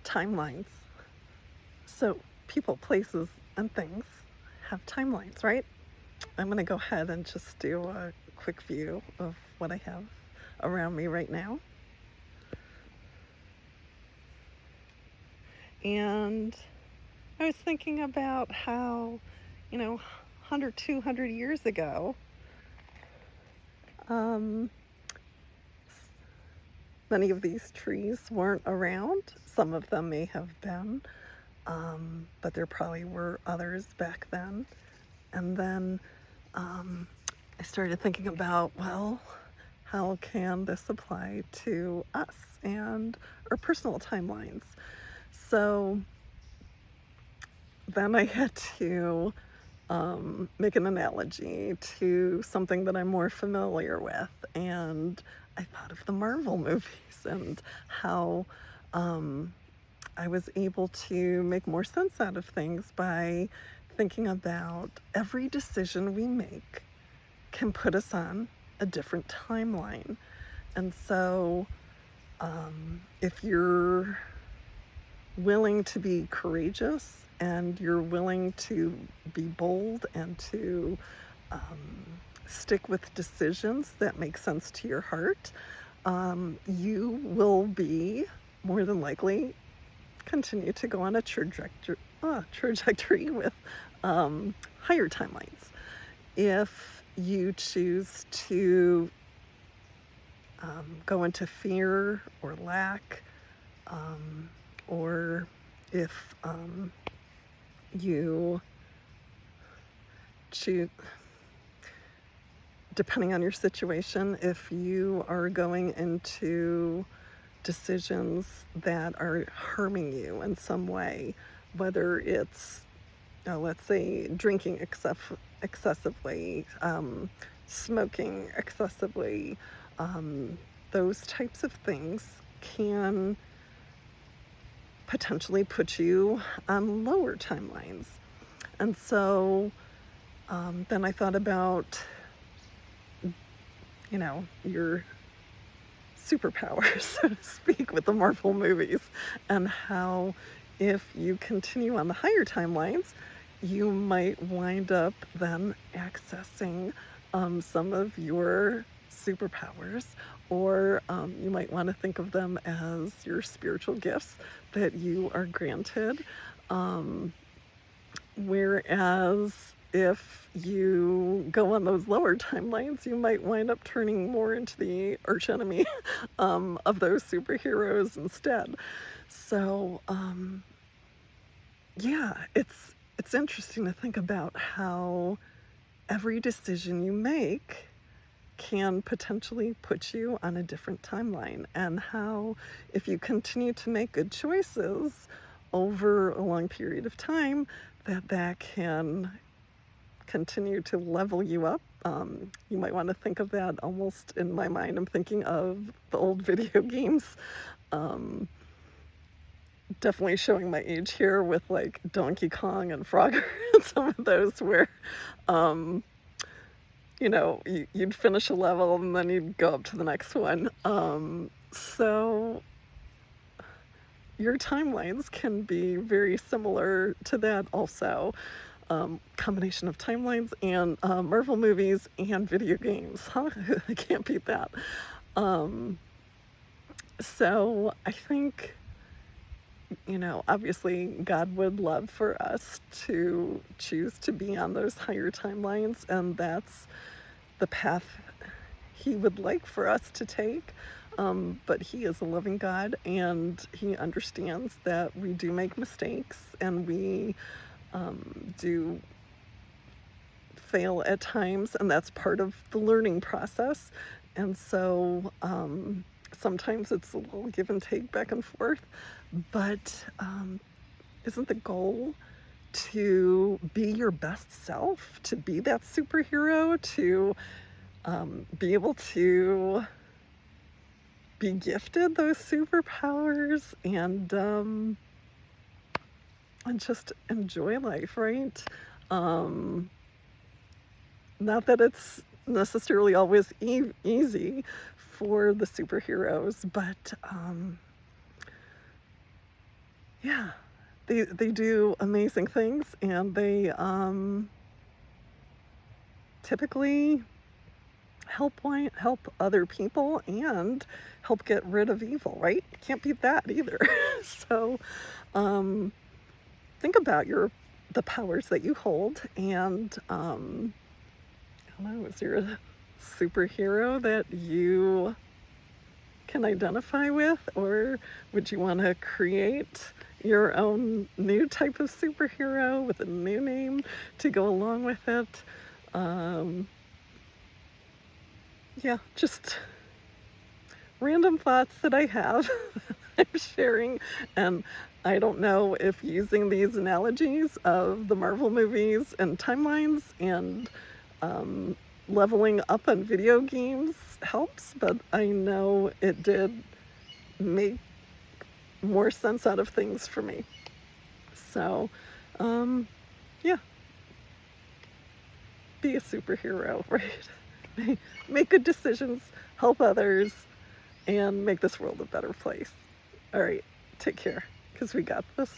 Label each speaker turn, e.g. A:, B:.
A: timelines. So people, places, and things have timelines, right? I'm going to go ahead and just do a quick view of what I have around me right now. And I was thinking about how, 100, 200 years ago, many of these trees weren't around. Some of them may have been, but there probably were others back then. And then I started thinking about, well, how can this apply to us and our personal timelines? So then I had to make an analogy to something that I'm more familiar with. And I thought of the Marvel movies and how I was able to make more sense out of things by thinking about every decision we make can put us on a different timeline. And so if you're willing to be courageous and you're willing to be bold and to stick with decisions that make sense to your heart, you will be more than likely continue to go on a trajectory with higher timelines. If you choose to go into fear or lack, or if you choose, depending on your situation, if you are going into decisions that are harming you in some way, whether it's, let's say, drinking excessively, smoking excessively, those types of things can potentially put you on lower timelines. And so then I thought about, your superpowers, so to speak, with the Marvel movies, and how if you continue on the higher timelines, you might wind up then accessing some of your superpowers, or you might want to think of them as your spiritual gifts that you are granted. Whereas if you go on those lower timelines, you might wind up turning more into the archenemy of those superheroes instead. So yeah, it's interesting to think about how every decision you make can potentially put you on a different timeline, and how if you continue to make good choices over a long period of time, that can continue to level you up. You might want to think of that almost, in my mind, I'm thinking of the old video games. Definitely showing my age here with like Donkey Kong and Frogger and some of those where you'd finish a level and then you'd go up to the next one. So your timelines can be very similar to that also. Combination of timelines and Marvel movies and video games. Huh? I can't beat that. So I think, obviously God would love for us to choose to be on those higher timelines, and that's the path he would like for us to take. But he is a loving God, and he understands that we do make mistakes, and we do fail at times, and that's part of the learning process. And so sometimes it's a little give and take back and forth, but isn't the goal to be your best self, to be that superhero, to be able to be gifted those superpowers and just enjoy life, right? Not that it's necessarily always easy for the superheroes, but yeah, they do amazing things, and they typically help other people and help get rid of evil, right? Can't beat that either. So, um, think about the powers that you hold, and I don't know, is there a superhero that you can identify with, or would you want to create your own new type of superhero with a new name to go along with it? Um, yeah, just random thoughts that I have I'm sharing. And I don't know if using these analogies of the Marvel movies and timelines and um, leveling up on video games helps, but I know it did make more sense out of things for me. So, um, yeah, be a superhero, right? Make good decisions, help others, and make this world a better place. All right, take care, because we got this.